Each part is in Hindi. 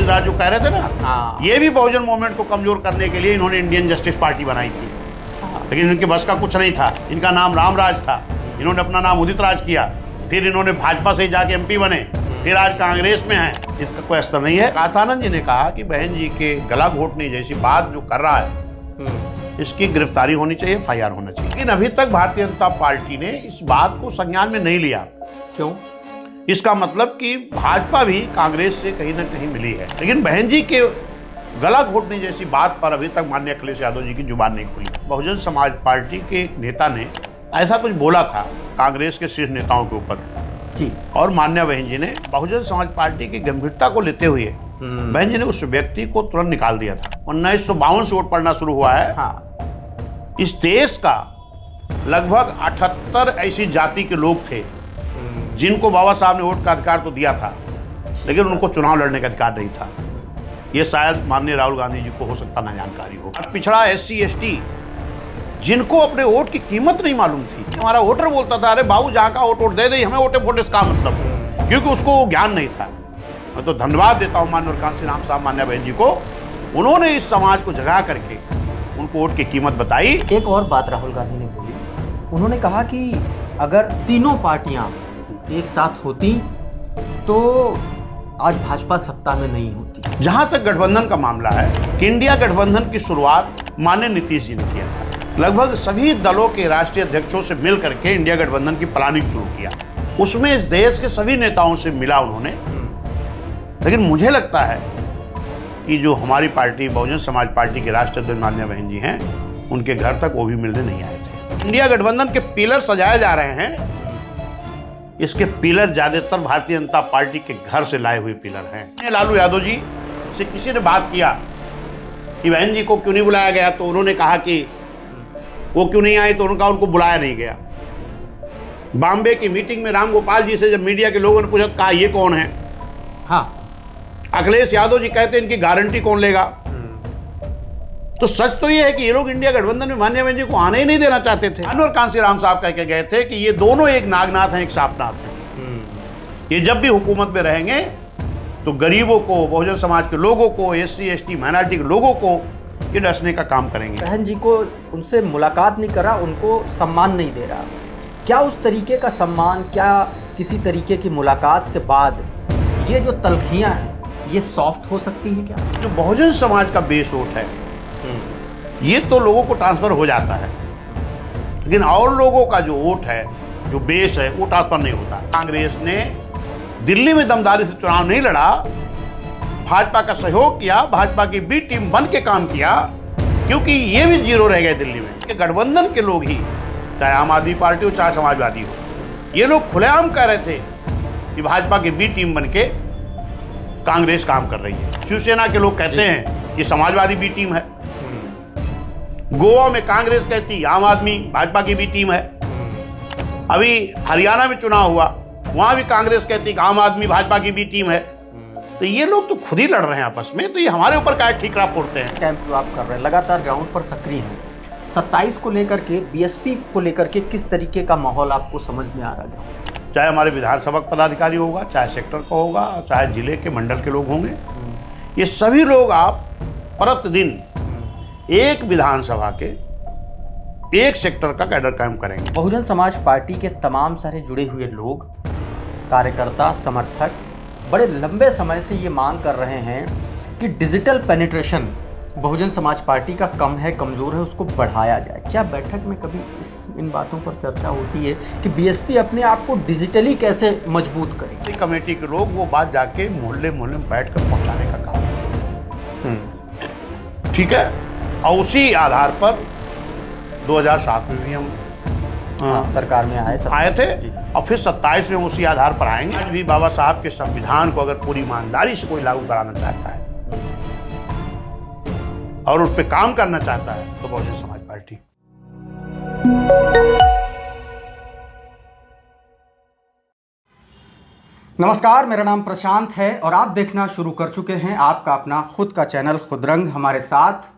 उदित राज जो कह रहे थे ना, हाँ। ये भी बहुजन मूवमेंट को कमजोर करने के लिए इन्होंने इंडियन जस्टिस पार्टी बनाई थी। लेकिन इनके बस का कुछ नहीं था। इनका नाम रामराज था, इन्होंने अपना नाम उदित राज किया, फिर इन्होंने भाजपा से जाके एमपी बने, फिर आज कांग्रेस में हैं। इसका कोई असर नहीं है। आसानंद जी ने कहा कि बहन जी के गला घोटने जैसी बात जो कर रहा है, इसकी गिरफ्तारी होनी चाहिए, FIR होना चाहिए। लेकिन अभी तक भारतीय जनता पार्टी ने इस बात को संज्ञान में नहीं लिया। क्यों? इसका मतलब कि भाजपा भी कांग्रेस से कहीं ना कहीं मिली है। लेकिन बहन जी के गला घोटने जैसी बात पर अभी तक माननीय अखिलेश यादव जी की जुबान नहीं खुली। बहुजन समाज पार्टी के एक नेता ने ऐसा कुछ बोला था कांग्रेस के शीर्ष नेताओं के ऊपर जी, और माननीय बहन जी ने बहुजन समाज पार्टी की गंभीरता को लेते हुए बहन जी ने उस व्यक्ति को तुरंत निकाल दिया था। 1952 से वोट पड़ना शुरू हुआ है। हाँ। इस देश का लगभग 78 ऐसी जाति के लोग थे जिनको बाबा साहब ने वोट का अधिकार तो दिया था, लेकिन उनको चुनाव लड़ने का अधिकार नहीं था। ये शायद माननीय राहुल गांधी जी को हो सकता ना जानकारी हो। पिछड़ा SC ST जिनको अपने वोट की कीमत नहीं मालूम थी। हमारा वोटर बोलता था, अरे बाबू जहाँ का वोट दे दे, हमें वोटे वोटे का मतलब, क्योंकि उसको ज्ञान नहीं था। मैं तो धन्यवाद देता हूँ माननीय कांसी राम साहब मान्या बहन जी को, उन्होंने इस समाज को जगा करके उनको वोट की कीमत बताई। एक और बात राहुल गांधी ने बोली, उन्होंने कहा कि अगर तीनों पार्टियां एक साथ होती तो आज भाजपा सत्ता में नहीं होती। जहां तक गठबंधन का मामला है कि इंडिया गठबंधन की शुरुआत माननीय नीतीश जी ने किया था। लगभग सभी दलों के राष्ट्रीय अध्यक्षों से मिल करके इंडिया गठबंधन की प्लानिंग शुरू किया। उसमें इस देश के सभी नेताओं से मिला उन्होंने। लेकिन मुझे लगता है कि जो हमारी पार्टी बहुजन समाज पार्टी के राष्ट्रीय अध्यक्ष माननीय बहन जी हैं, उनके घर तक वो भी मिलने नहीं आए थे। इंडिया गठबंधन के पिलर सजाए जा रहे हैं, इसके पिलर ज्यादातर भारतीय जनता पार्टी के घर से लाए हुए पिलर हैं। लालू यादव जी से किसी ने बात किया कि बहन जी को क्यों नहीं बुलाया गया, तो उन्होंने कहा कि वो क्यों नहीं आए, तो उनका उनको बुलाया नहीं गया। बॉम्बे की मीटिंग में राम गोपाल जी से जब मीडिया के लोगों ने पूछा, कहा ये कौन है? हाँ। अखिलेश यादव जी कहते हैं इनकी गारंटी कौन लेगा? तो सच तो ये है कि ये लोग इंडिया गठबंधन में मान्य बहन जी को आने ही नहीं देना चाहते थे। अनवर कांसी राम साहब कह के गए थे कि ये दोनों एक नागनाथ हैं, एक सापनाथ हैं। ये जब भी हुकूमत में रहेंगे तो गरीबों को, बहुजन समाज के लोगों को, SC ST माइनॉरिटी के लोगों को ये डसने का काम करेंगे। बहन जी को उनसे मुलाकात नहीं करा, उनको सम्मान नहीं दे रहा। क्या उस तरीके का सम्मान, क्या किसी तरीके की मुलाकात के बाद ये जो तलखियां हैं ये सॉफ्ट हो सकती है क्या? जो बहुजन समाज का बेस वोट है ये तो लोगों को ट्रांसफर हो जाता है, लेकिन और लोगों का जो वोट है, जो बेस है, वो ट्रांसफर नहीं होता। कांग्रेस ने दिल्ली में दमदारी से चुनाव नहीं लड़ा, भाजपा का सहयोग किया, भाजपा की बी टीम बन के काम किया, क्योंकि ये भी जीरो रह गए दिल्ली में। कि गठबंधन के लोग ही, चाहे आम आदमी पार्टी हो चाहे समाजवादी हो, ये लोग खुलेआम कह रहे थे कि भाजपा की बी टीम बन के कांग्रेस काम कर रही है। शिवसेना के लोग कहते हैं कि समाजवादी बी टीम है। गोवा में कांग्रेस कहती आम आदमी भाजपा की भी टीम है। अभी हरियाणा में चुनाव हुआ, वहां भी कांग्रेस कहती आम आदमी भाजपा की भी टीम है। तो ये लोग तो खुद ही लड़ रहे हैं आपस में, तो ये हमारे ऊपर क्या ठीकरा फोड़ते हैं। कैंप जो आप कर रहे हैं लगातार ग्राउंड पर सक्रिय हैं, 27 को लेकर के, BSP को लेकर के किस तरीके का माहौल आपको समझ में आ रहा है? चाहे हमारे विधानसभा पदाधिकारी होगा, चाहे सेक्टर का होगा, चाहे जिले के मंडल के लोग होंगे, ये सभी लोग आप प्रतिदिन एक विधानसभा के एक सेक्टर का कैडर कायम करेंगे। बहुजन समाज पार्टी के तमाम सारे जुड़े हुए लोग, कार्यकर्ता, समर्थक बड़े लंबे समय से ये मांग कर रहे हैं कि digital penetration Bahujan Samaj party का कम है, कमज़ोर है, उसको बढ़ाया जाए। क्या बैठक में कभी इन बातों पर चर्चा होती है कि BSP अपने आप को डिजिटली कैसे मजबूत करे? कमेटी के लोग वो बात जाके मोहल्ले मोहल्ले में बैठ कर पहुँचाने का काम, ठीक है। और उसी आधार पर 2007 में भी हम सरकार में आए थे, और फिर 27 में उसी आधार पर आएंगे। आज भी बाबा साहब के संविधान को अगर पूरी ईमानदारी से कोई लागू कराना चाहता है और उस पर काम करना चाहता है तो बहुजन समाज पार्टी। नमस्कार, मेरा नाम प्रशांत है और आप देखना शुरू कर चुके हैं आपका अपना खुद का चैनल खुदरंग। हमारे साथ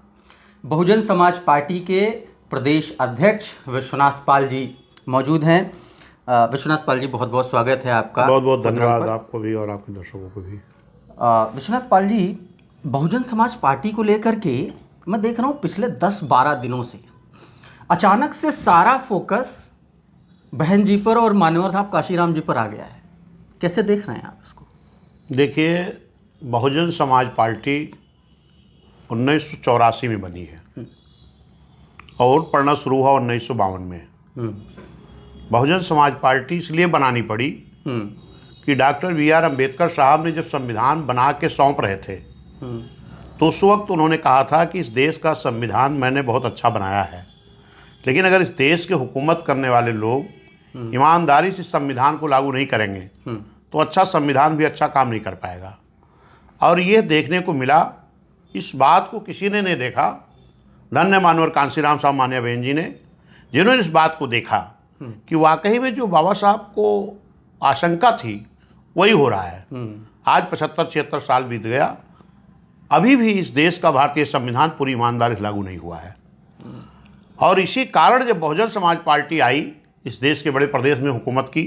बहुजन समाज पार्टी के प्रदेश अध्यक्ष विश्वनाथ पाल जी मौजूद हैं। विश्वनाथ पाल जी, बहुत बहुत स्वागत है आपका। बहुत बहुत धन्यवाद आपको भी और आपके दर्शकों को भी। विश्वनाथ पाल जी, बहुजन समाज पार्टी को लेकर के मैं देख रहा हूँ पिछले 10-12 दिनों से अचानक से सारा फोकस बहन जी पर और मान्यवर साहब काशीराम जी पर आ गया है। कैसे देख रहे हैं आप इसको? देखिए, बहुजन समाज पार्टी 1984 में बनी है और पढ़ना शुरू हुआ 1952 में। बहुजन समाज पार्टी इसलिए बनानी पड़ी कि डॉक्टर बी आर अम्बेडकर साहब ने जब संविधान बना के सौंप रहे थे तो उस वक्त उन्होंने कहा था कि इस देश का संविधान मैंने बहुत अच्छा बनाया है, लेकिन अगर इस देश के हुकूमत करने वाले लोग ईमानदारी से संविधान को लागू नहीं करेंगे तो अच्छा संविधान भी अच्छा काम नहीं कर पाएगा। और ये देखने को मिला। इस बात को किसी ने नहीं देखा। धन्य मानवर कांशीराम साहब मान्या बहन जी ने, जिन्होंने इस बात को देखा कि वाकई में जो बाबा साहब को आशंका थी वही हो रहा है। आज 75-76 साल बीत गया, अभी भी इस देश का भारतीय संविधान पूरी ईमानदारी से लागू नहीं हुआ है। और इसी कारण जब बहुजन समाज पार्टी आई, इस देश के बड़े प्रदेश में हुकूमत की,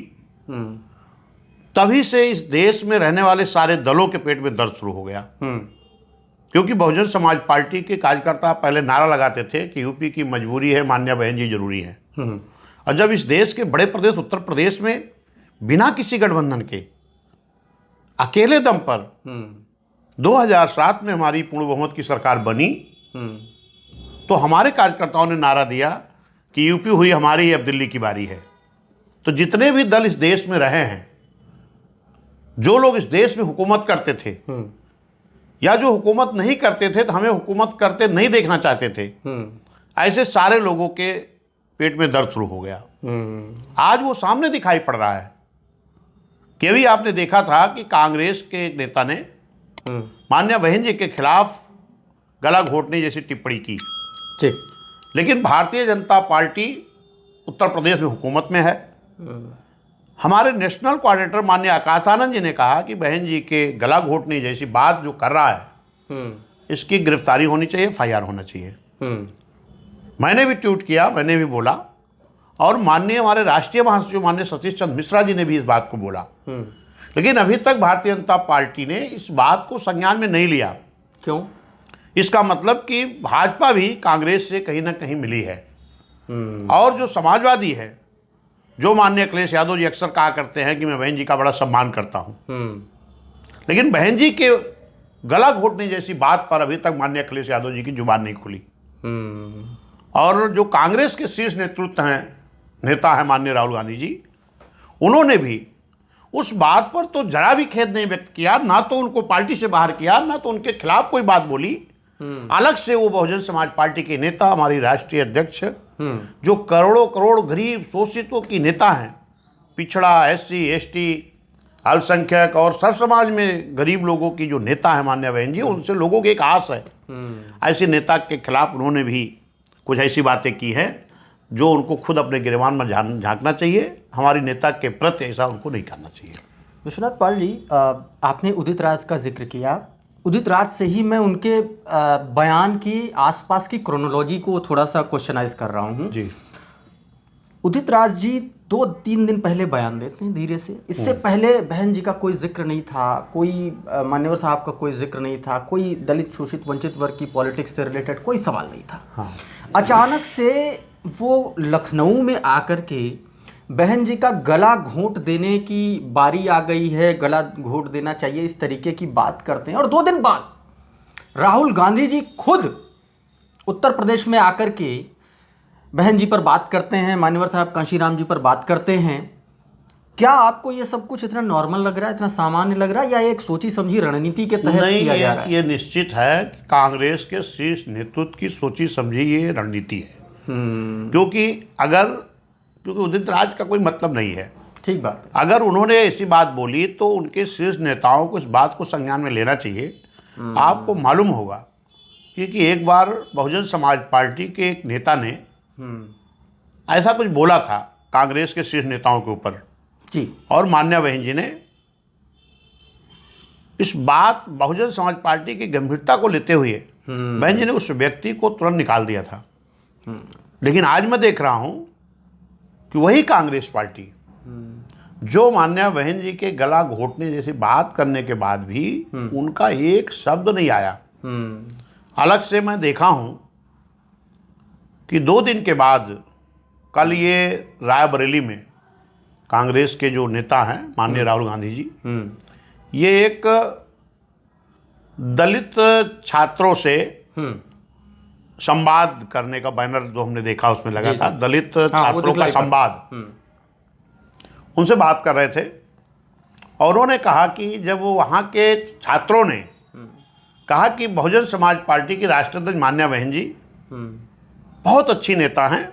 तभी से इस देश में रहने वाले सारे दलों के पेट में दर्द शुरू हो गया। क्योंकि बहुजन समाज पार्टी के कार्यकर्ता पहले नारा लगाते थे कि यूपी की मजबूरी है, मान्या बहन जी जरूरी है। और जब इस देश के बड़े प्रदेश उत्तर प्रदेश में बिना किसी गठबंधन के अकेले दम पर 2007 में हमारी पूर्ण बहुमत की सरकार बनी, तो हमारे कार्यकर्ताओं ने नारा दिया कि यूपी हुई हमारी, अब दिल्ली की बारी है। तो जितने भी दल इस देश में रहे हैं, जो लोग इस देश में हुकूमत करते थे या जो हुकूमत नहीं करते थे तो हमें हुकूमत करते नहीं देखना चाहते थे, ऐसे सारे लोगों के पेट में दर्द शुरू हो गया। आज वो सामने दिखाई पड़ रहा है कि अभी आपने देखा था कि कांग्रेस के एक नेता ने मान्या बहन जी के खिलाफ गला घोटने जैसी टिप्पणी की। लेकिन भारतीय जनता पार्टी उत्तर प्रदेश में हुकूमत में है। हमारे नेशनल कोऑर्डिनेटर माननीय आकाश आनंद जी ने कहा कि बहन जी के गला घोटने जैसी बात जो कर रहा है, इसकी गिरफ्तारी होनी चाहिए, FIR होना चाहिए। मैंने भी ट्वीट किया, मैंने भी बोला, और माननीय हमारे राष्ट्रीय महासचिव माननीय सतीश चंद्र मिश्रा जी ने भी इस बात को बोला। लेकिन अभी तक भारतीय जनता पार्टी ने इस बात को संज्ञान में नहीं लिया। क्यों? इसका मतलब कि भाजपा भी कांग्रेस से कहीं ना कहीं मिली है। और जो समाजवादी है, जो माननीय अखिलेश यादव जी अक्सर कहा करते हैं कि मैं बहन जी का बड़ा सम्मान करता हूं, लेकिन बहन जी के गला घोटने जैसी बात पर अभी तक माननीय अखिलेश यादव जी की जुबान नहीं खुली। और जो कांग्रेस के शीर्ष नेतृत्व हैं, नेता है माननीय राहुल गांधी जी, उन्होंने भी उस बात पर तो जरा भी खेद नहीं व्यक्त किया। ना तो उनको पार्टी से बाहर किया, ना तो उनके खिलाफ कोई बात बोली। अलग से वो बहुजन समाज पार्टी के नेता, हमारी राष्ट्रीय अध्यक्ष, जो करोड़ों करोड़ गरीब शोषितों की नेता हैं, पिछड़ा, SC ST, अल्पसंख्यक और सर समाज में गरीब लोगों की जो नेता है मान्या बहन जी, उनसे लोगों की एक आस है। ऐसे नेता के खिलाफ उन्होंने भी कुछ ऐसी बातें की हैं जो उनको खुद अपने गिरबान में झांकना चाहिए। हमारी नेता के प्रति ऐसा उनको नहीं करना चाहिए। विश्वनाथ पाल जी, आपने उदित राज का जिक्र किया। उदित राज से ही मैं उनके बयान की आसपास की क्रोनोलॉजी को थोड़ा सा क्वेश्चनाइज कर रहा हूँ जी। उदित राज जी 2-3 दिन पहले बयान देते हैं धीरे से। इससे पहले बहन जी का कोई जिक्र नहीं था, कोई मान्यवर साहब का कोई जिक्र नहीं था, कोई दलित शोषित वंचित वर्ग की पॉलिटिक्स से रिलेटेड कोई सवाल नहीं था। हाँ। अचानक से वो लखनऊ में आकर के बहन जी का गला घोंट देने की बारी आ गई है, गला घोंट देना चाहिए, इस तरीके की बात करते हैं। और 2 दिन बाद राहुल गांधी जी खुद उत्तर प्रदेश में आकर के बहन जी पर बात करते हैं, मान्यवर साहब कांशीराम जी पर बात करते हैं। क्या आपको ये सब कुछ इतना नॉर्मल लग रहा है, इतना सामान्य लग रहा है, या एक सोची समझी रणनीति के तहत किया जा रहा है? ये निश्चित है कि कांग्रेस के शीर्ष नेतृत्व की सोची समझी ये रणनीति है। क्योंकि उदित राज का कोई मतलब नहीं है। ठीक बात है। अगर उन्होंने ऐसी बात बोली तो उनके शीर्ष नेताओं को इस बात को संज्ञान में लेना चाहिए। आपको मालूम होगा क्योंकि एक बार बहुजन समाज पार्टी के एक नेता ने ऐसा कुछ बोला था कांग्रेस के शीर्ष नेताओं के ऊपर जी, और मान्या बहन जी ने इस बात बहुजन समाज पार्टी की गंभीरता को लेते हुए बहन जी ने उस व्यक्ति को तुरंत निकाल दिया था। लेकिन आज मैं देख रहा हूं कि वही कांग्रेस पार्टी जो मान्या बहन जी के गला घोटने जैसी बात करने के बाद भी उनका एक शब्द नहीं आया। अलग से मैं देखा हूं कि 2 दिन के बाद कल ये रायबरेली में कांग्रेस के जो नेता हैं माननीय राहुल गांधी जी, ये एक दलित छात्रों से संवाद करने का बैनर जो हमने देखा उसमें लगा था, दलित छात्रों का संवाद, उनसे बात कर रहे थे। और उन्होंने कहा कि जब वो वहाँ के छात्रों ने कहा कि बहुजन समाज पार्टी की राष्ट्रीय अध्यक्ष मान्या बहन जी बहुत अच्छी नेता हैं,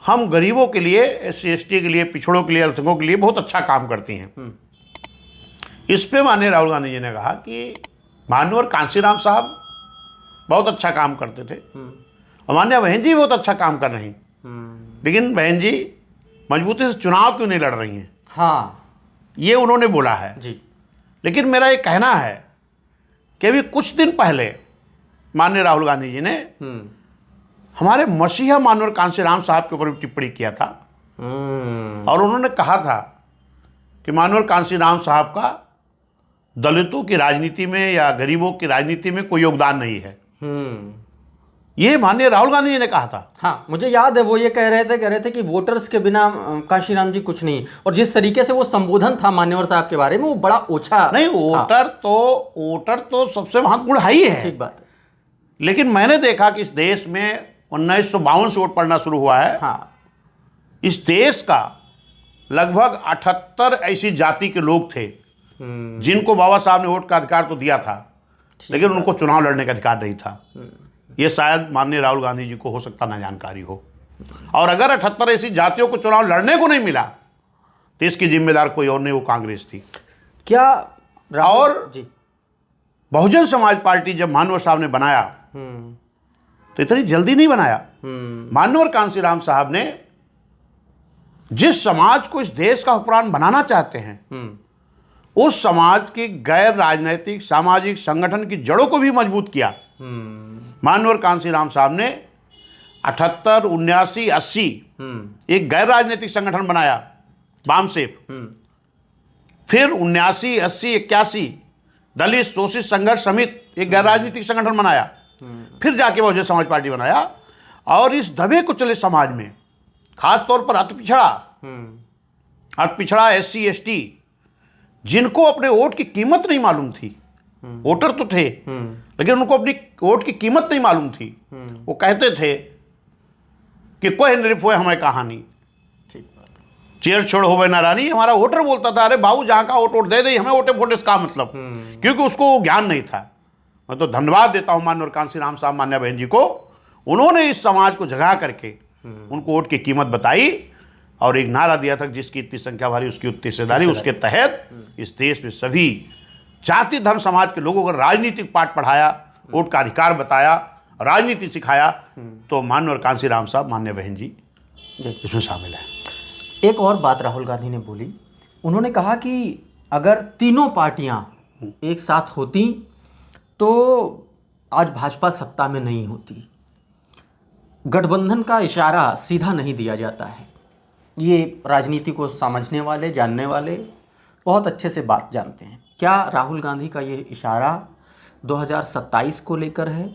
हम गरीबों के लिए, SC ST के लिए, पिछड़ों के लिए, अल्पसंख्यकों के लिए बहुत अच्छा काम करती हैं। इस पे माननीय राहुल गांधी जी ने कहा कि माननीय कांशीराम साहब बहुत अच्छा काम करते थे और मान्या बहन जी बहुत अच्छा काम कर रही, लेकिन बहन जी मजबूती से चुनाव क्यों नहीं लड़ रही हैं? हाँ, ये उन्होंने बोला है जी। लेकिन मेरा ये कहना है कि अभी कुछ दिन पहले माननीय राहुल गांधी जी ने हमारे मसीहा माननीय कांशीराम साहब के ऊपर भी टिप्पणी किया था और उन्होंने कहा था कि माननीय कांशीराम साहब का दलितों की राजनीति में या गरीबों की राजनीति में कोई योगदान नहीं है। ये माननीय राहुल गांधी जी ने कहा था। हाँ, मुझे याद है, वो ये कह रहे थे कि वोटर्स के बिना कांशीराम जी कुछ नहीं। और जिस तरीके से वो संबोधन था मान्यवर साहब के बारे में, वो बड़ा ओछा नहीं। वोटर तो सबसे महत्वपूर्ण है ही है, ठीक बात है। लेकिन मैंने देखा कि इस देश में 1952 से वोट पड़ना शुरू हुआ है। हाँ। इस देश का लगभग 78 ऐसी जाति के लोग थे जिनको बाबा साहब ने वोट का अधिकार तो दिया था, लेकिन उनको चुनाव लड़ने का अधिकार नहीं था। ये शायद माननीय राहुल गांधी जी को हो सकता ना जानकारी हो। और अगर 78 ऐसी जातियों को चुनाव लड़ने को नहीं मिला तो इसकी जिम्मेदार कोई और नहीं, वो कांग्रेस थी। क्या और जी, बहुजन समाज पार्टी जब मानवर साहब ने बनाया तो इतनी जल्दी नहीं बनाया। मानवर कांशीराम साहब ने जिस समाज को इस देश का हुक्मरान बनाना चाहते हैं, उस समाज की गैर राजनीतिक सामाजिक संगठन की जड़ों को भी मजबूत किया। मानवर कांशीराम साहब ने 78, 79, 80 एक गैर राजनीतिक संगठन बनाया, बामसेफ। फिर 79, 80, 81 दलित शोषित संघर्ष समिति एक गैर राजनीतिक संगठन बनाया। फिर जाके बहुजन समाज पार्टी बनाया। और इस दबे कुचले समाज में खास तौर पर अति पिछड़ा SC ST जिनको अपने वोट की कीमत नहीं मालूम थी, वोटर तो थे लेकिन उनको अपनी वोट की कीमत नहीं मालूम थी। वो कहते थे कि कोई निरिप हुए हमें कहानी, ठीक बात। चेयर छोड़ हो ना रानी। हमारा वोटर बोलता था, अरे बाबू जहाँ का वोट दे दे, हमें वोटे वोट इसका मतलब, क्योंकि उसको ज्ञान नहीं था। मैं तो धन्यवाद देता हूँ माननीय कांशीराम साहब मान्या बहन जी को, उन्होंने इस समाज को जगा करके उनको वोट की कीमत बताई और एक नारा दिया था, जिसकी इतनी संख्या भारी उसकी उतनी हिस्सेदारी। उसके तहत इस देश में सभी जाति धर्म समाज के लोगों को राजनीतिक पाठ पढ़ाया, वोट का अधिकार बताया, राजनीति सिखाया, तो माननीय कांशीराम साहब मान्या बहन जी इसमें शामिल है। एक और बात राहुल गांधी ने बोली, उन्होंने कहा कि अगर तीनों पार्टियां एक साथ होती तो आज भाजपा सत्ता में नहीं होती। गठबंधन का इशारा सीधा नहीं दिया जाता है। ये राजनीति को समझने वाले, जानने वाले बहुत अच्छे से बात जानते हैं। क्या राहुल गांधी का ये इशारा 2027 को लेकर है?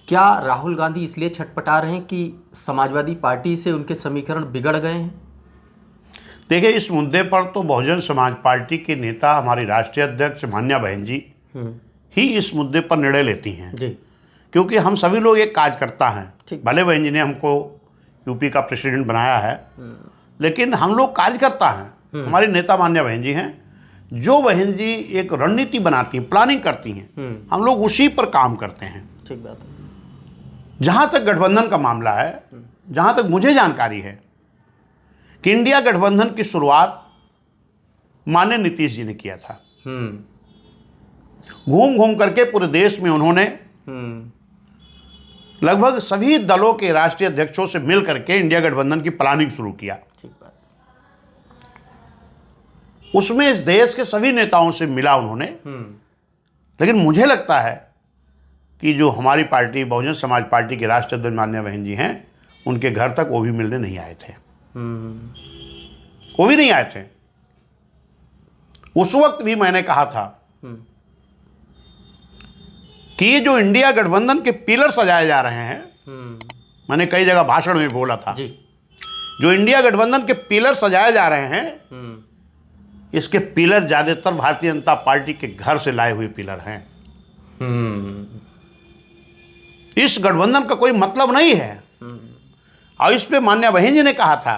क्या राहुल गांधी इसलिए छटपटा रहे हैं कि समाजवादी पार्टी से उनके समीकरण बिगड़ गए हैं? देखिए, इस मुद्दे पर तो बहुजन समाज पार्टी के नेता, हमारी राष्ट्रीय अध्यक्ष मान्या बहन जी ही इस मुद्दे पर निर्णय लेती हैं जी, क्योंकि हम सभी लोग एक कार्यकर्ता हैं। भले बहन जी ने हमको यूपी का प्रेसिडेंट बनाया है, लेकिन हम लोग कार्यकर्ता हैं। हमारी नेता मान्या बहन जी हैं। जो बहन जी एक रणनीति बनाती हैं, प्लानिंग करती हैं, हम लोग उसी पर काम करते हैं। ठीक बात है। जहाँ तक गठबंधन का मामला है, जहाँ तक मुझे जानकारी है कि इंडिया गठबंधन की शुरुआत माननीय नीतीश जी ने किया था। घूम घूम करके पूरे देश में उन्होंने लगभग सभी दलों के राष्ट्रीय अध्यक्षों से मिल करके इंडिया गठबंधन की प्लानिंग शुरू किया। ठीक बात। उसमें इस देश के सभी नेताओं से मिला उन्होंने। लेकिन मुझे लगता है कि जो हमारी पार्टी बहुजन समाज पार्टी के राष्ट्रीय अध्यक्ष मान्या बहन जी हैं, उनके घर तक वो भी मिलने नहीं आए थे। वो भी नहीं आए थे। उस वक्त भी मैंने कहा था कि ये जो इंडिया गठबंधन के पिलर सजाए जा रहे हैं, मैंने कई जगह भाषण में बोला था जी। जो इंडिया गठबंधन के पिलर सजाए जा रहे हैं, इसके पिलर ज्यादातर भारतीय जनता पार्टी के घर से लाए हुए पिलर हैं। इस गठबंधन का कोई मतलब नहीं है। और इस पे माननीय बहन जी ने कहा था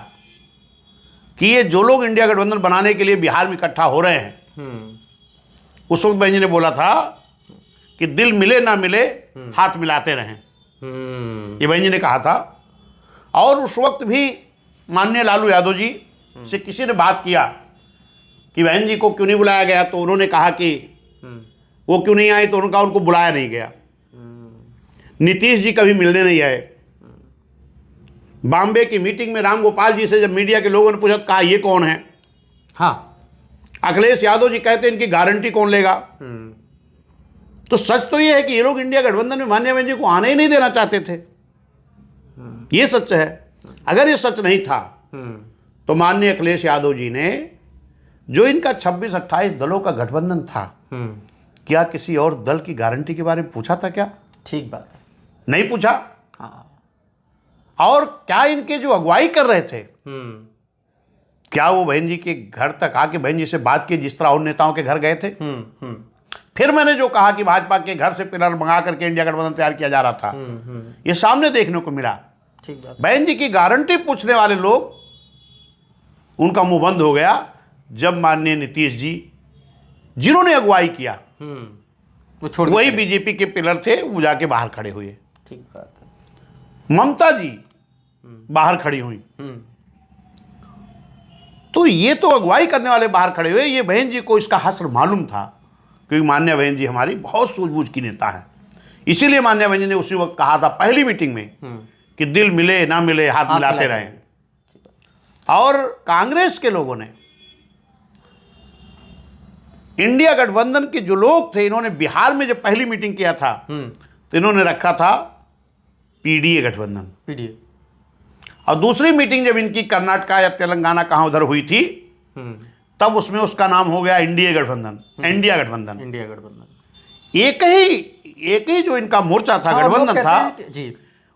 कि ये जो लोग इंडिया गठबंधन बनाने के लिए बिहार में इकट्ठा हो रहे हैं, उस वक्त बहन जी ने बोला था कि दिल मिले ना मिले हाथ मिलाते रहें। ये बहन जी ने कहा था। और उस वक्त भी माननीय लालू यादव जी से किसी ने बात किया कि बहन जी को क्यों नहीं बुलाया गया, तो उन्होंने कहा कि वो क्यों नहीं आए, तो उनको बुलाया नहीं गया। नीतीश जी कभी मिलने नहीं आए। बॉम्बे की मीटिंग में राम गोपाल जी से जब मीडिया के लोगों ने पूछा, कहा ये कौन है। हाँ, अखिलेश यादव जी कहते हैं इनकी गारंटी कौन लेगा। तो सच तो ये है कि ये लोग इंडिया गठबंधन में माननीय बहन जी को आने ही नहीं देना चाहते थे। ये सच है। अगर ये सच नहीं था तो माननीय अखिलेश यादव जी ने जो इनका 26-28 दलों का गठबंधन था, क्या किसी और दल की गारंटी के बारे में पूछा था क्या? ठीक बात है, नहीं पूछा। हाँ। और क्या इनके जो अगुवाई कर रहे थे, क्या वो बहन जी के घर तक आके बहन जी से बात की जिस तरह और नेताओं के घर गए थे? फिर मैंने जो कहा कि भाजपा के घर से पिलर मंगा करके इंडिया गठबंधन तैयार किया जा रहा था, ये सामने देखने को मिला। ठीक बात। बहन जी की गारंटी पूछने वाले लोग, उनका मुंह बंद हो गया जब माननीय नीतीश जी, जिन्होंने अगुवाई किया, वो छोड़ वही बीजेपी के पिलर थे, वो जाके बाहर खड़े हुए। ठीक बात है। ममता जी बाहर खड़ी हुई। तो ये तो अगुवाई करने वाले बाहर खड़े हुए। ये बहन जी को इसका हश्र मालूम था, क्योंकि मान्य बहन जी हमारी बहुत सूझबूझ की नेता है। इसीलिए मान्य बहन जी ने उसी वक्त कहा था पहली मीटिंग में कि दिल मिले ना मिले हाथ मिलाते रहें। और कांग्रेस के लोगों ने, इंडिया गठबंधन के जो लोग थे, इन्होंने बिहार में जब पहली मीटिंग किया था तो इन्होंने रखा था पीडीए गठबंधन। पीडीए। और दूसरी मीटिंग जब इनकी कर्नाटका या तेलंगाना कहां उधर हुई थी, तब उसमें उसका नाम हो गया इंडिया गठबंधन, इंडिया गठबंधन। इंडिया गठबंधन एक ही जो इनका मोर्चा था, गठबंधन था जी।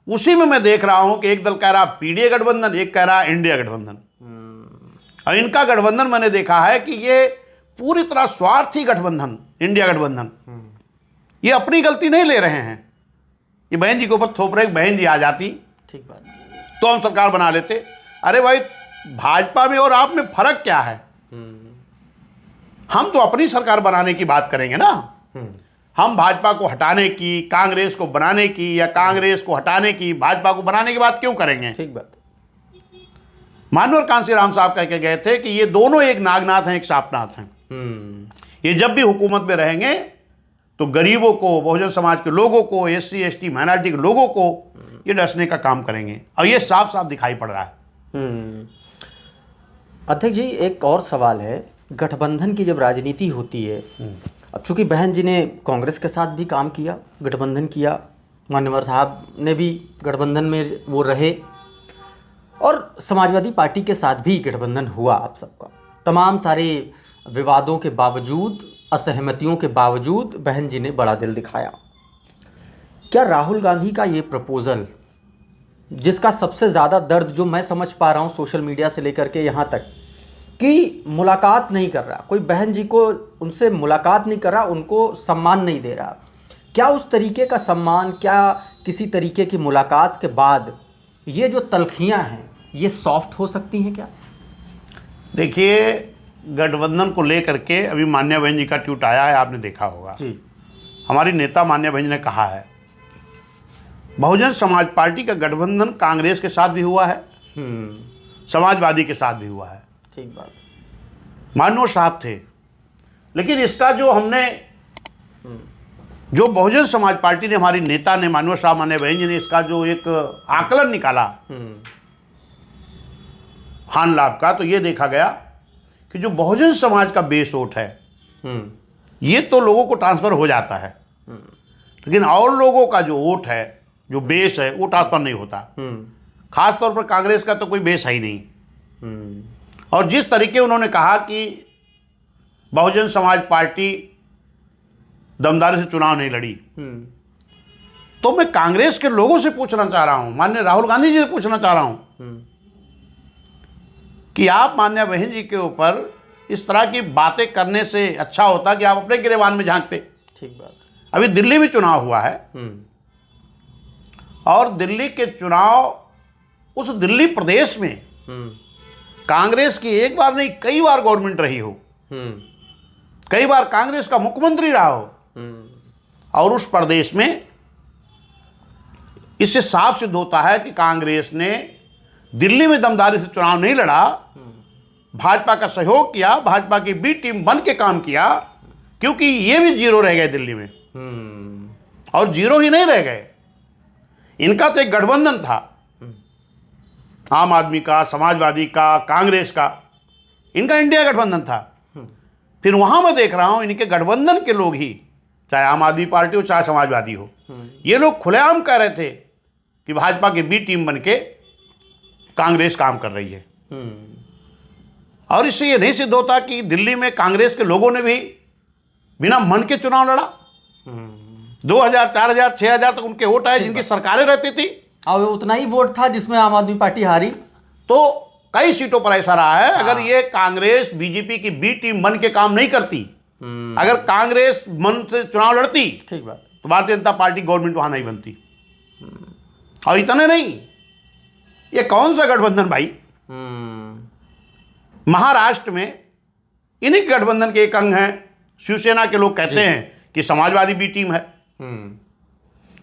उसी में मैं देख रहा हूं कि एक दल कह रहा पीडीए गठबंधन, एक कह रहा इंडिया गठबंधन। और इनका गठबंधन मैंने देखा है कि ये पूरी तरह स्वार्थी गठबंधन, इंडिया गठबंधन। ये अपनी गलती नहीं ले रहे हैं, ये बहन जी के ऊपर थोप रहे। बहन जी आ जाती, ठीक बात, तो हम सरकार बना लेते। अरे भाई, भाजपा में और आप में फर्क क्या है? हम तो अपनी सरकार बनाने की बात करेंगे ना। हम भाजपा को हटाने की, कांग्रेस को बनाने की, या कांग्रेस को हटाने की, भाजपा को बनाने की बात क्यों करेंगे? ठीक बात। मानवर कांसीराम साहब कह के गए थे कि ये दोनों एक नागनाथ हैं, एक सापनाथ हैं। ये जब भी हुकूमत में रहेंगे तो गरीबों को, बहुजन समाज के लोगों को, SC ST माइनॉरिटी के लोगों को ये डसने का काम करेंगे। और ये साफ साफ दिखाई पड़ रहा है। अध्यक्ष जी, एक और सवाल है। गठबंधन की जब राजनीति होती है, अब चूंकि बहन जी ने कांग्रेस के साथ भी काम किया, गठबंधन किया, मान्यवर साहब ने भी गठबंधन में वो रहे, और समाजवादी पार्टी के साथ भी गठबंधन हुआ आप सबका। तमाम सारे विवादों के बावजूद, असहमतियों के बावजूद बहन जी ने बड़ा दिल दिखाया। क्या राहुल गांधी का ये प्रपोज़ल, जिसका सबसे ज़्यादा दर्द जो मैं समझ पा रहा हूँ सोशल मीडिया से लेकर के यहाँ तक, कि मुलाकात नहीं कर रहा कोई, बहन जी को उनसे मुलाकात नहीं कर रहा, उनको सम्मान नहीं दे रहा, क्या उस तरीके का सम्मान, क्या किसी तरीके की मुलाकात के बाद ये जो तलखियाँ हैं ये सॉफ्ट हो सकती हैं क्या? देखिए, गठबंधन को लेकर के अभी मान्या बहन जी का ट्वीट आया है, आपने देखा होगा जी। हमारी नेता मान्या बहन जी ने कहा है बहुजन समाज पार्टी का गठबंधन कांग्रेस के साथ भी हुआ है, समाजवादी के साथ भी हुआ है। ठीक बात। मानव साहब थे, लेकिन इसका जो हमने, जो बहुजन समाज पार्टी ने, हमारी नेता ने, मानव साहब मान्या बहन जी ने इसका जो एक आकलन निकाला हान लाभ का, तो ये देखा गया कि जो बहुजन समाज का बेस वोट है ये तो लोगों को ट्रांसफर हो जाता है, लेकिन और लोगों का जो वोट है, जो बेस है, वो ट्रांसफर नहीं होता। खास तौर पर कांग्रेस का तो कोई बेस है ही नहीं। और जिस तरीके उन्होंने कहा कि बहुजन समाज पार्टी दमदारी से चुनाव नहीं लड़ी। तो मैं कांग्रेस के लोगों से पूछना चाह रहा हूं, माननीय राहुल गांधी जी से पूछना चाह रहा हूं कि आप माननीय बहन जी के ऊपर इस तरह की बातें करने से अच्छा होता कि आप अपने गिरेबान में झांकते। ठीक बात। अभी दिल्ली में चुनाव हुआ है और दिल्ली के चुनाव, उस दिल्ली प्रदेश में कांग्रेस की एक बार नहीं कई बार गवर्नमेंट रही हो, कई बार कांग्रेस का मुख्यमंत्री रहा हो, और उस प्रदेश में इससे साफ सिद्ध होता है कि कांग्रेस ने दिल्ली में दमदारी से चुनाव नहीं लड़ा, भाजपा का सहयोग किया, भाजपा की बी टीम बन के काम किया, क्योंकि ये भी जीरो रह गए दिल्ली में। और जीरो ही नहीं रह गए, इनका तो एक गठबंधन था, आम आदमी का, समाजवादी का, कांग्रेस का, इनका इंडिया गठबंधन था। फिर वहां मैं देख रहा हूं इनके गठबंधन के लोग ही, चाहे आम आदमी पार्टी हो चाहे समाजवादी हो, ये लोग खुलेआम कह रहे थे कि भाजपा की बी टीम बन के कांग्रेस काम कर रही है। और इससे ये नहीं सिद्ध होता कि दिल्ली में कांग्रेस के लोगों ने भी बिना मन के चुनाव लड़ा। 2000, 4000, 6000 तक उनके वोट आए, जिनकी सरकारें रहती थी, और उतना ही वोट था जिसमें आम आदमी पार्टी हारी। तो कई सीटों पर ऐसा रहा है। अगर ये कांग्रेस बीजेपी की बी टीम बन के काम नहीं करती, अगर कांग्रेस मन से चुनाव लड़ती, ठीक बात, तो भारतीय जनता पार्टी गवर्नमेंट वहां नहीं बनती। और इतने नहीं, ये कौन सा गठबंधन भाई, महाराष्ट्र में इन्हीं गठबंधन के एक अंग हैं, शिवसेना के लोग कहते हैं कि समाजवादी बी टीम है।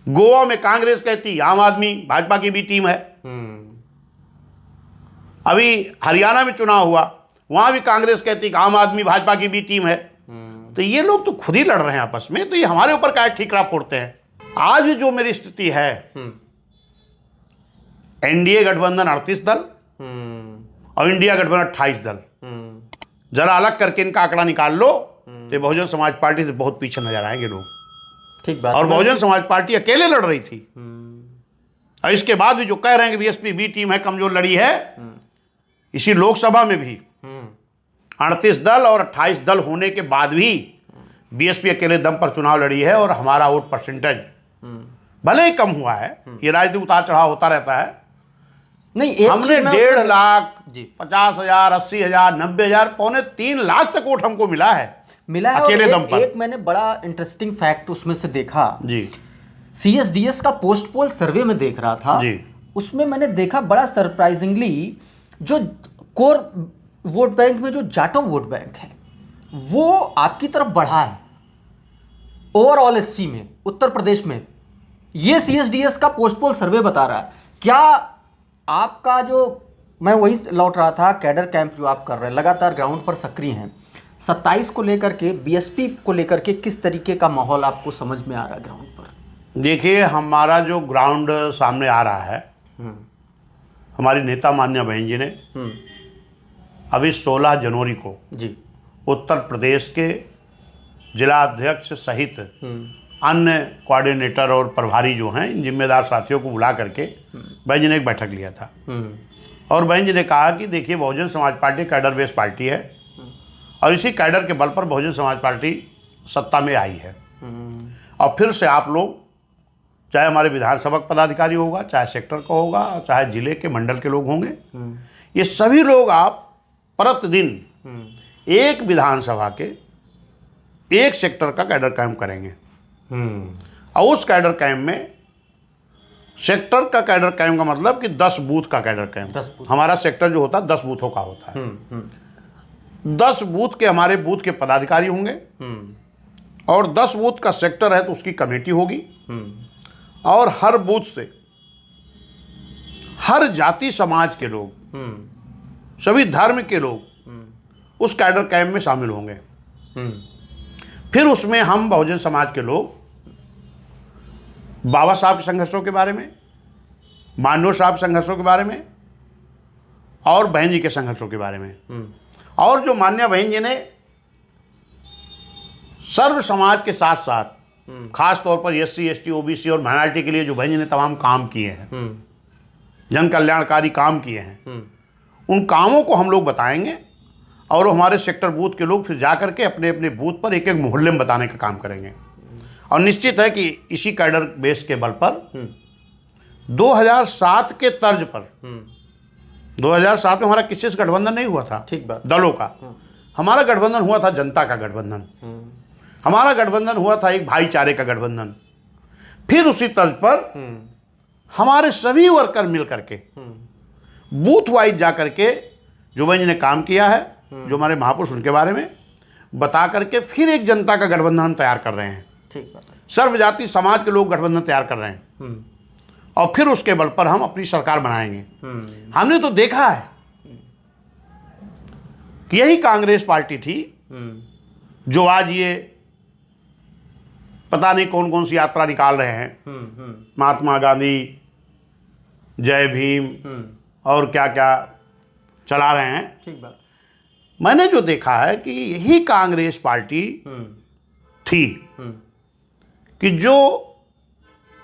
गोवा में कांग्रेस कहती आम आदमी भाजपा की भी टीम है। अभी हरियाणा में चुनाव हुआ, वहां भी कांग्रेस कहती कि आम आदमी भाजपा की भी टीम है। तो ये लोग तो खुद ही लड़ रहे हैं आपस में, तो ये हमारे ऊपर क्या ठीकरा फोड़ते हैं। आज भी जो मेरी स्थिति है, एनडीए गठबंधन 38 दल और इंडिया गठबंधन 28 दल, जरा अलग करके इनका आंकड़ा निकाल लो तो बहुजन समाज पार्टी से बहुत पीछे नजर आएंगे लोग। ठीक बात। और बहुजन समाज पार्टी अकेले लड़ रही थी, और इसके बाद भी जो कह रहे हैं कि बीएसपी बी टीम है, कमजोर लड़ी है, इसी लोकसभा में भी 38 दल और 28 दल होने के बाद भी बीएसपी अकेले दम पर चुनाव लड़ी है। और हमारा वोट परसेंटेज भले ही कम हुआ है, ये राजनीतिक उतार चढ़ाव होता रहता है। नहीं, हमने 1.5 लाख, 50,000, 80,000, 90,000, 2.25 लाख तक वोट हमको मिला है अकेले दम पर। एक मैंने बड़ा इंटरेस्टिंग फैक्ट उसमें से देखा जी, सीएसडीएस का पोस्ट पोल सर्वे में देख रहा था जी, उसमें मैंने देखा बड़ा सरप्राइजिंगली जो कोर वोट बैंक में जो जाटव वोट बैंक है वो आपकी तरफ बढ़ा है ओवरऑल एससी में, उत्तर प्रदेश में। ये सीएसडीएस का पोस्ट पोल सर्वे बता रहा है। क्या आपका जो, मैं वही लौट रहा था, कैडर कैंप जो आप कर रहे हैं लगातार ग्राउंड पर सक्रिय हैं, 27 को लेकर के, बीएसपी को लेकर के किस तरीके का माहौल आपको समझ में आ रहा है ग्राउंड पर? देखिए, हमारा जो ग्राउंड सामने आ रहा है, हमारी नेता मान्य बहन जी ने अभी 16 जनवरी को जी उत्तर प्रदेश के जिला अध्यक्ष सहित अन्य कोऑर्डिनेटर और प्रभारी जो हैं, इन जिम्मेदार साथियों को बुला करके बहन जी ने एक बैठक लिया था। और बहन जी ने कहा कि देखिए, Bahujan Samaj party cadre based party है और इसी कैडर के बल पर बहुजन समाज पार्टी सत्ता में आई है। और फिर से आप लोग, चाहे हमारे विधानसभा पदाधिकारी होगा, चाहे सेक्टर का होगा, चाहे जिले के मंडल के लोग होंगे, ये सभी लोग आप प्रतिदिन एक विधानसभा के एक सेक्टर का कैडर कैंप करेंगे। और उस कैडर कैंप में, सेक्टर का कैडर कैंप का मतलब कि 10 बूथ का कैडर कैंप। हमारा सेक्टर जो होता है 10 बूथों का होता है। 10 बूथ के हमारे बूथ के पदाधिकारी होंगे और 10 बूथ का सेक्टर है तो उसकी कमेटी होगी। और हर बूथ से हर जाति समाज के लोग, सभी धर्म के लोग उस कैडर कैंप में शामिल होंगे। फिर उसमें हम बहुजन समाज के लोग बाबा साहब के संघर्षों के बारे में, मानव साहब संघर्षों के बारे में और बहन जी के संघर्षों के बारे में, और जो मान्य बहन जी ने सर्व समाज के साथ साथ खास तौर पर एससी, एसटी, ओबीसी और माइनॉरिटी के लिए जो बहन जी ने तमाम काम किए हैं, जन कल्याणकारी काम किए हैं, उन कामों को हम लोग बताएंगे और हमारे सेक्टर बूथ के लोग फिर जा करके अपने अपने बूथ पर एक एक मोहल्ले में बताने का काम करेंगे। और निश्चित है कि इसी कैडर बेस के बल पर 2007 के तर्ज पर 2007 में हमारा किसी से गठबंधन नहीं हुआ था, ठीक बात, दलों का। हमारा गठबंधन हुआ था जनता का गठबंधन, हमारा गठबंधन हुआ था एक भाईचारे का गठबंधन। फिर उसी तर्ज पर हमारे सभी वर्कर मिल करके बूथ वाइज जा करके जो भाई जी ने काम किया है, जो हमारे महापुरुष उनके बारे में बता करके फिर एक जनता का गठबंधन हम तैयार कर रहे हैं। ठीक बात है। सर्वजाति समाज के लोग गठबंधन तैयार कर रहे हैं और फिर उसके बल पर हम अपनी सरकार बनाएंगे। हमने तो देखा है कि यही कांग्रेस पार्टी थी जो आज ये पता नहीं कौन कौन सी यात्रा निकाल रहे हैं, महात्मा गांधी, जय भीम और क्या क्या चला रहे हैं। ठीक बात। मैंने जो देखा है कि यही कांग्रेस पार्टी थी कि जो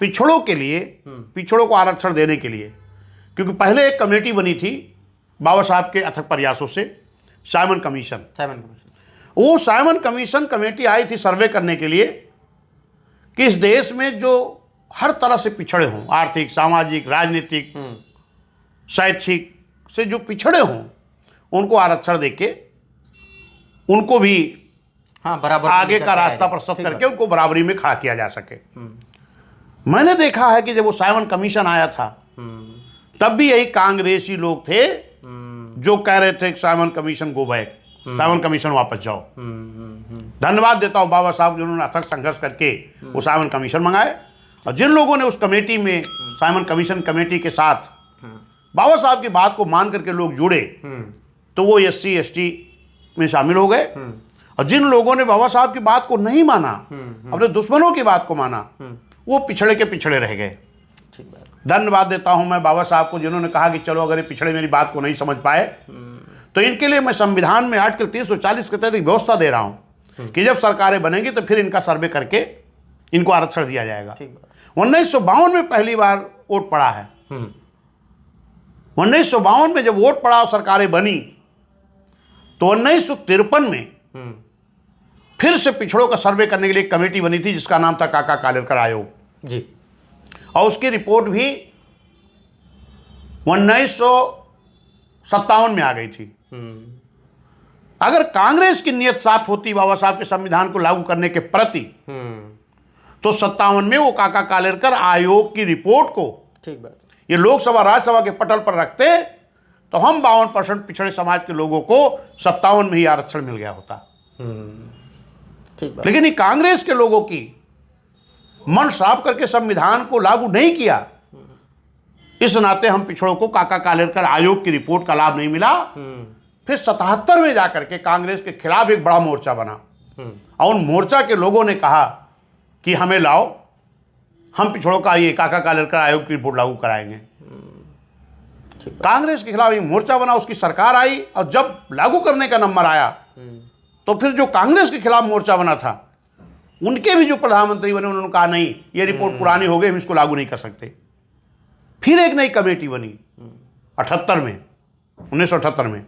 पिछड़ों के लिए, पिछड़ों को आरक्षण देने के लिए, क्योंकि पहले एक कमेटी बनी थी बाबा साहब के अथक प्रयासों से, साइमन कमीशन। वो साइमन कमीशन कमेटी आई थी सर्वे करने के लिए कि इस देश में जो हर तरह से पिछड़े हों, आर्थिक, सामाजिक, राजनीतिक, शैक्षिक से जो पिछड़े हों, उनको आरक्षण देके उनको भी बराबर आगे का रास्ता प्रशस्त करके उनको बराबरी में खड़ा किया जा सके। मैंने देखा है कि जब वो साइमन कमीशन आया था तब भी यही कांग्रेसी लोग थे जो कह रहे थे Simon commission go back, Simon commission वापस जाओ। धन्यवाद देता हूं बाबा साहब जिन्होंने अथक संघर्ष करके वो साइमन कमीशन मंगाए। और जिन लोगों ने उस कमेटी में, साइमन कमीशन कमेटी के साथ बाबा साहब की बात को मान करके लोग जुड़े तो वो SC ST में शामिल हो गए। और जिन लोगों ने बाबा साहब की बात को नहीं माना, अपने दुश्मनों की बात को माना, वो पिछड़े के पिछड़े रह गए। धन्यवाद देता हूं मैं बाबा साहब को जिन्होंने कहा कि चलो अगर ये पिछड़े मेरी बात को नहीं समझ पाए तो इनके लिए मैं संविधान में आर्टिकल 340 के तहत एक व्यवस्था दे रहा हूं कि जब सरकारें बनेंगी तो फिर इनका सर्वे करके इनको आरक्षण दिया जाएगा। 1952 में पहली बार वोट पड़ा है। 1952 में जब वोट पड़ा और सरकारें बनी तो 1953 में फिर से पिछड़ों का सर्वे करने के लिए एक कमेटी बनी थी जिसका नाम था काका कालेलकर आयोग जी। और उसकी रिपोर्ट भी 1957 में आ गई थी। अगर कांग्रेस की नीयत साफ होती बाबा साहब के संविधान को लागू करने के प्रति तो 57 में वो काका कालेलकर आयोग की रिपोर्ट को, ठीक बात, ये लोकसभा राज्यसभा के पटल पर रखते तो हम 52% पिछड़े समाज के लोगों को 57 में ही आरक्षण मिल गया होता। ठीक बात। लेकिन ये कांग्रेस के लोगों की मन साफ करके संविधान को लागू नहीं किया, इस नाते हम पिछड़ों को काका कालेलकर आयोग की रिपोर्ट का लाभ नहीं मिला। फिर 77 में जाकर के कांग्रेस के खिलाफ एक बड़ा मोर्चा बना और उन मोर्चा के लोगों ने कहा कि हमें लाओ, हम पिछड़ों का ये काका कालेलकर आयोग की रिपोर्ट लागू कराएंगे। कांग्रेस के खिलाफ एक मोर्चा बना, उसकी सरकार आई और जब लागू करने का नंबर आया तो फिर जो कांग्रेस के खिलाफ मोर्चा बना था उनके भी जो प्रधानमंत्री बने उन्होंने कहा नहीं, ये रिपोर्ट पुरानी हो गई, हम इसको लागू नहीं कर सकते। फिर एक नई कमेटी बनी 78 में, 1978 में,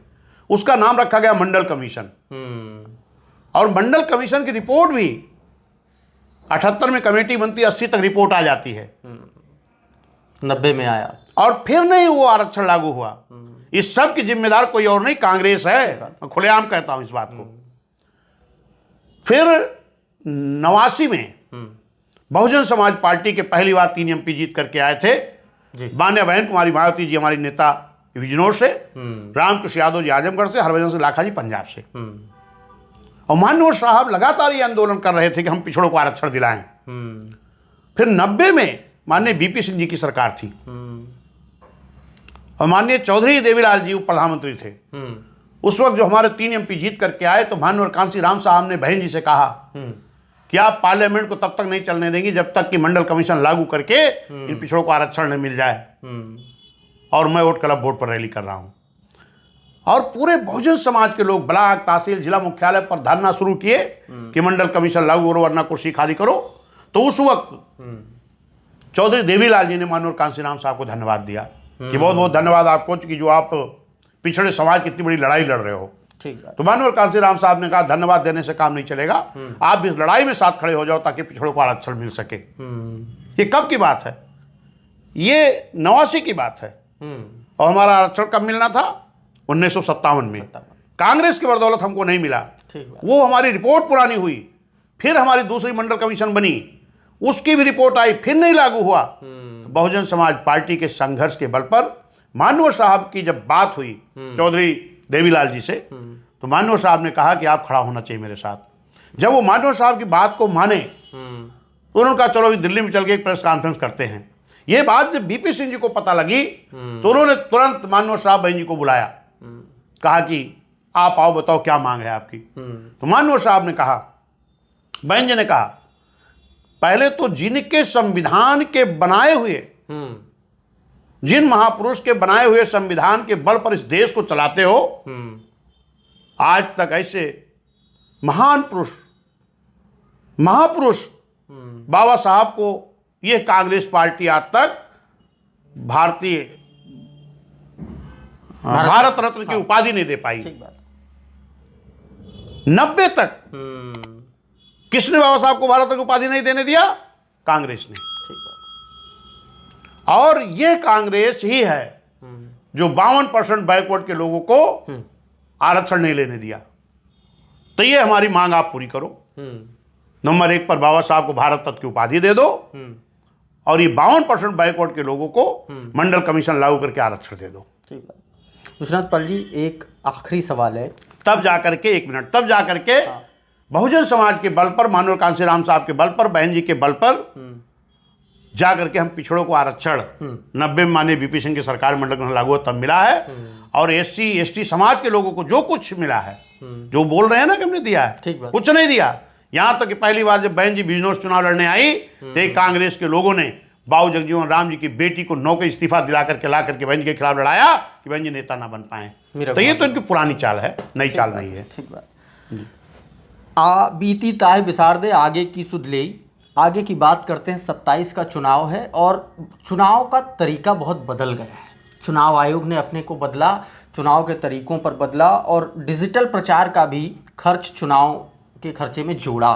उसका नाम रखा गया मंडल कमीशन। और मंडल कमीशन की रिपोर्ट भी 78 में कमेटी बनती, 80 तक रिपोर्ट आ जाती है, 90 में आया और फिर नहीं वो आरक्षण लागू हुआ। इस सब की जिम्मेदार कोई और नहीं, कांग्रेस है। मैं खुलेआम कहता हूं इस बात को। फिर 89 में बहुजन समाज पार्टी के पहली बार 3 MP जीत करके आए थे। माननीय बहन कुमारी मायावती जी हमारी नेता बिजनौर से, रामकृष्ण यादव जी आजमगढ़ से, हरभजन सिंह लाखा जी पंजाब से। और माननीय साहब लगातार ये आंदोलन कर रहे थे कि हम पिछड़ों को आरक्षण दिलाएं। फिर 90 में माननीय BP सिंह जी की सरकार थी और माननीय चौधरी देवीलाल जी प्रधानमंत्री थे। उस वक्त जो हमारे 3 MP जीत करके आए तो माननीय कांसी राम साहब ने बहन जी से कहा कि आप पार्लियामेंट को तब तक नहीं चलने देंगी जब तक कि मंडल कमीशन लागू करके इन पिछड़ों को आरक्षण न मिल जाए। और मैं वोट क्लब बोर्ड पर रैली कर रहा हूं और पूरे बहुजन समाज के लोग ब्लॉक, तहसील, जिला मुख्यालय पर धरना शुरू किए कि मंडल कमीशन लागू करो वरना कुर्सी खाली करो। तो उस वक्त चौधरी देवीलाल जी ने माननीय कांसी राम साहब को धन्यवाद दिया कि बहुत बहुत धन्यवाद आपको कि जो आप पिछड़े समाज की इतनी बड़ी लड़ाई लड़ रहे हो। ठीक बात। तो माननीय कांशीराम साहब ने कहा धन्यवाद देने से काम नहीं चलेगा, आप भी इस लड़ाई में साथ खड़े हो जाओ ताकि पिछड़ों को आरक्षण मिल सके। ये कब की बात है? ये 89 की बात है। और हमारा आरक्षण कब मिलना था? 1957 में। कांग्रेस की बदौलत हमको नहीं मिला। वो हमारी रिपोर्ट पुरानी हुई, फिर हमारी दूसरी मंडल कमीशन बनी, उसकी भी रिपोर्ट आई, फिर नहीं लागू हुआ। तो बहुजन समाज पार्टी के संघर्ष के बल पर माननीय साहब की जब बात हुई चौधरी देवीलाल जी से, तो माननीय साहब ने कहा कि आप खड़ा होना चाहिए मेरे साथ। जब वो माननीय साहब की बात को माने तो उन्होंने कहा चलो अभी दिल्ली में चल के एक प्रेस कॉन्फ्रेंस करते हैं। ये बात जब बीपी सिंह जी को पता लगी तो उन्होंने तुरंत माननीय साहब बहन जी को बुलाया, कहा कि आप आओ, बताओ क्या मांग है आपकी। तो माननीय साहब ने कहा, बहन जी ने कहा, पहले तो जिनके संविधान के बनाए हुए, जिन महापुरुष के बनाए हुए संविधान के बल पर इस देश को चलाते हो, आज तक ऐसे महान पुरुष, महापुरुष बाबा साहब को यह कांग्रेस पार्टी आज तक भारत रत्न की उपाधि नहीं दे पाई। 90 तक किसने बाबा साहब को भारत रत्न की उपाधि नहीं देने दिया? कांग्रेस ने। और यह कांग्रेस ही है जो 52% बैकवर्ड के लोगों को आरक्षण नहीं लेने दिया। तो ये हमारी मांग आप पूरी करो। नंबर 1 पर बाबा साहब को भारत रत्न की उपाधि दे दो और ये 52% बैकवर्ड के लोगों को मंडल कमीशन लागू करके आरक्षण दे दो। ठीक है विश्वनाथ पाल जी, एक आखिरी सवाल है। तब जाकर के, एक मिनट, तब जाकर के बहुजन समाज के बल पर, माननीय कांशीराम साहब के बल पर, बहन जी के बल पर जाकर के हम पिछड़ों को आरक्षण 90 में माननीय बीपी सिंह की सरकार मंडल कमीशन लागू तब मिला है। और SC ST समाज के लोगों को जो कुछ मिला है, जो बोल रहे हैं ना कि हमने दिया है, कुछ नहीं दिया। यहां तक कि पहली बार जब बहन जी बिजनौर चुनाव लड़ने आई तो कांग्रेस के लोगों ने बाबू जगजीवन राम जी की बेटी को नौकरी इस्तीफा दिला करके ला करके बहन जी के खिलाफ लड़ाया कि बहन जी नेता ना बन पाए। तो ये तो इनकी पुरानी चाल है, नई चाल नहीं है। ठीक बात। बीती ताय बिसार दे, आगे की सुध ले। आगे की बात करते हैं। 27 का चुनाव है और चुनाव का तरीका बहुत बदल गया है। चुनाव आयोग ने अपने को बदला, चुनाव के तरीकों पर बदला और डिजिटल प्रचार का भी खर्च चुनाव के खर्चे में जोड़ा।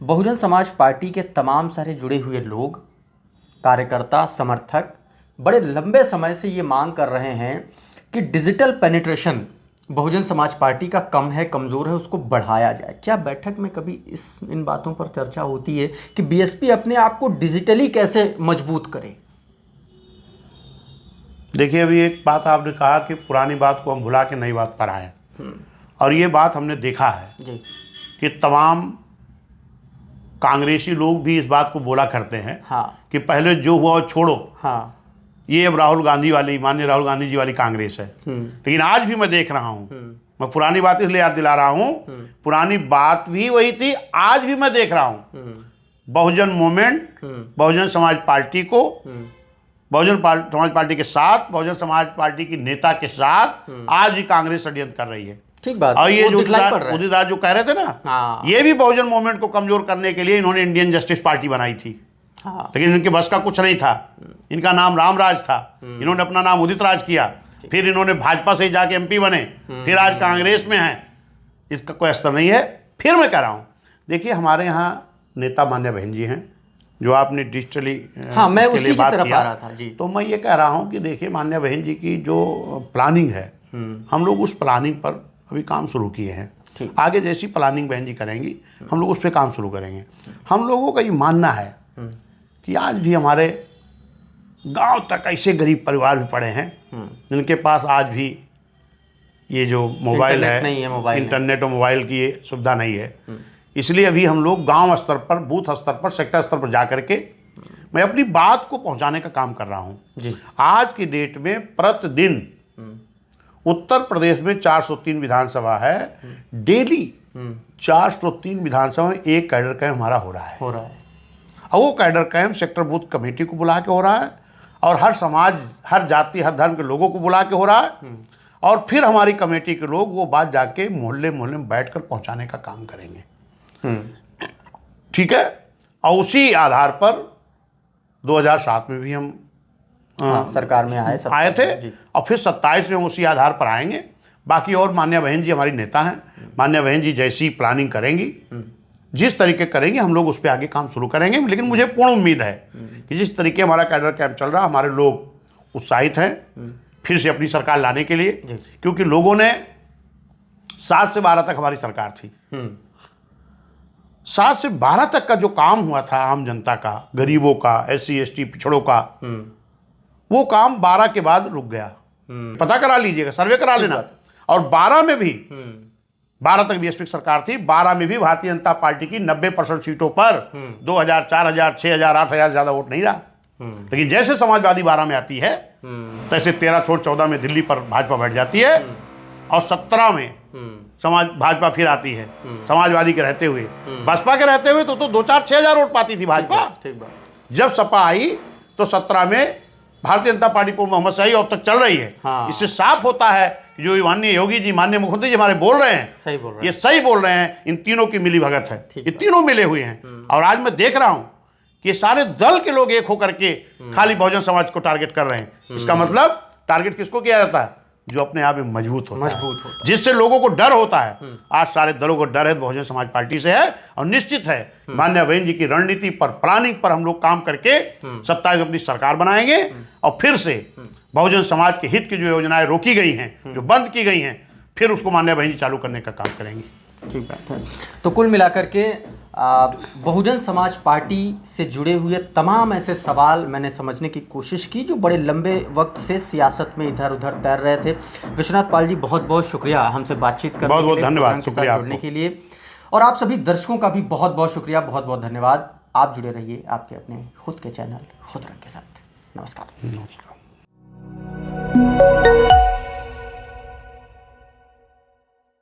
बहुजन समाज पार्टी के तमाम सारे जुड़े हुए लोग, कार्यकर्ता, समर्थक बड़े लंबे समय से ये मांग कर रहे हैं कि digital penetration Bahujan Samaj party का कम है, कमज़ोर है, उसको बढ़ाया जाए। क्या बैठक में कभी इन बातों पर चर्चा होती है कि बीएसपी अपने आप को डिजिटली कैसे मजबूत करे? देखिए, अभी एक बात आपने कहा कि पुरानी बात को हम भुला के नई बात पर आए, और ये बात हमने देखा है जी कि तमाम कांग्रेसी लोग भी इस बात को बोला करते हैं कि पहले जो हुआ वो छोड़ो, ये अब राहुल गांधी वाली, माननीय राहुल गांधी जी वाली कांग्रेस है। लेकिन आज भी मैं देख रहा हूं, मैं पुरानी बात इसलिए याद दिला रहा हूं, पुरानी बात भी वही थी, आज भी मैं देख रहा हूं बहुजन मूवमेंट, बहुजन समाज पार्टी को, बहुजन समाज पार्टी के साथ, बहुजन समाज पार्टी की नेता के साथ आज ही कांग्रेस षड्यंत्र कर रही है। ठीक बात। और ये जो उदित राज जो कह रहे थे ना, ये भी बहुजन मूवमेंट को कमजोर करने के लिए इन्होंने इंडियन जस्टिस पार्टी बनाई थी। लेकिन इनके बस का कुछ नहीं था। इनका नाम रामराज था, इन्होंने अपना नाम उदित राज किया, फिर इन्होंने भाजपा से जाके MP बने, फिर आज कांग्रेस में हैं। इसका कोई असर नहीं है। फिर मैं कह रहा हूँ, देखिए हमारे यहाँ नेता मान्य बहन जी हैं, जो आपने डिजिटली मैं उसी की तरफ आ रहा था जी। तो मैं ये कह रहा हूँ कि देखिए मान्य बहन जी की जो प्लानिंग है, हम लोग उस प्लानिंग पर अभी काम शुरू किए हैं। आगे जैसी प्लानिंग बहन जी करेंगी, हम लोग उस पर काम शुरू करेंगे। हम लोगों का ये मानना है कि आज भी हमारे गांव तक ऐसे गरीब परिवार भी पड़े हैं जिनके पास आज भी ये जो मोबाइल है, इंटरनेट और मोबाइल की ये सुविधा नहीं है। इसलिए अभी हम लोग गांव स्तर पर, बूथ स्तर पर, सेक्टर स्तर पर जा करके मैं अपनी बात को पहुंचाने का काम कर रहा हूं। आज की डेट में प्रतिदिन उत्तर प्रदेश में 403 विधानसभा है, डेली 403 विधानसभा में एक कैडर कैंप हमारा हो रहा है। और वो cadre camp sector booth committee को बुला के हो रहा है और हर समाज, हर जाति, हर धर्म के लोगों को बुला के हो रहा है। और फिर हमारी कमेटी के लोग वो बात जाके मोहल्ले मोहल्ले में बैठकर पहुंचाने का काम करेंगे। ठीक है। और उसी आधार पर 2007 में भी हम सरकार में आए थे और फिर 27 में उसी आधार पर आएंगे। बाकी और मान्या बहन जी हमारी नेता हैं, मान्या बहन जी जैसी प्लानिंग करेंगी, जिस तरीके करेंगे हम लोग उस पर आगे काम शुरू करेंगे। लेकिन मुझे पूर्ण उम्मीद है कि जिस तरीके हमारा कैडर कैंप चल रहा, हमारे लोग उत्साहित हैं फिर से अपनी सरकार लाने के लिए, क्योंकि लोगों ने 7 से 12 तक हमारी सरकार थी, 7 से 12 तक का जो काम हुआ था आम जनता का, गरीबों का, SC ST पिछड़ों का, वो काम 12 के बाद रुक गया। पता करा लीजिएगा, सर्वे करा लेना। और 12 में भी 12 तक बीएसपी की सरकार थी, 12 में भी भारतीय जनता पार्टी की 90% सीटों पर 2000, 4000, 6000, 8000 ज्यादा वोट नहीं रहा। लेकिन जैसे समाजवादी 12 में आती है तैसे 13 छोड़ 14 में दिल्ली पर भाजपा बैठ जाती है और 17 में भाजपा फिर आती है, समाजवादी के रहते हुए। बसपा के रहते हुए तो 2-4-6 वोट पाती थी भाजपा। जब सपा आई तो 17 में भारतीय जनता पार्टी को मोहम्मद शाही अब तक चल रही है। हाँ। इससे साफ होता है कि जो माननीय योगी जी, माननीय मुख्यमंत्री जी हमारे बोल रहे हैं, सही बोल रहे हैं, ये सही बोल रहे हैं। इन तीनों की मिली भगत है, ये तीनों मिले हुए हैं। और आज मैं देख रहा हूं कि सारे दल के लोग एक होकर के खाली बहुजन समाज को टारगेट कर रहे हैं। इसका मतलब टारगेट किसको किया जाता है? जो अपने आप में मजबूत होता है, जिससे लोगों को डर होता है। आज सारे दलों को डर है, बहुजन समाज पार्टी से है। और निश्चित है माननीय बहन जी की रणनीति पर, प्लानिंग पर हम लोग काम करके 27 अपनी सरकार बनाएंगे और फिर से बहुजन समाज के हित की जो योजनाएं रोकी गई हैं, जो बंद की गई हैं, फिर उसको माननीय बहन जी चालू करने का काम करेंगे। ठीक बात है। तो कुल मिलाकर के बहुजन समाज पार्टी से जुड़े हुए तमाम ऐसे सवाल मैंने समझने की कोशिश की जो बड़े लंबे वक्त से सियासत में इधर उधर तैर रहे थे। विश्वनाथ पाल जी, बहुत बहुत शुक्रिया हमसे बातचीत करने के लिए, बहुत धन्यवाद, शुक्रिया जुड़ने के लिए। और आप सभी दर्शकों का भी बहुत बहुत शुक्रिया, बहुत बहुत धन्यवाद। आप जुड़े रहिए आपके अपने खुद के चैनल खुद रंग के साथ। नमस्कार।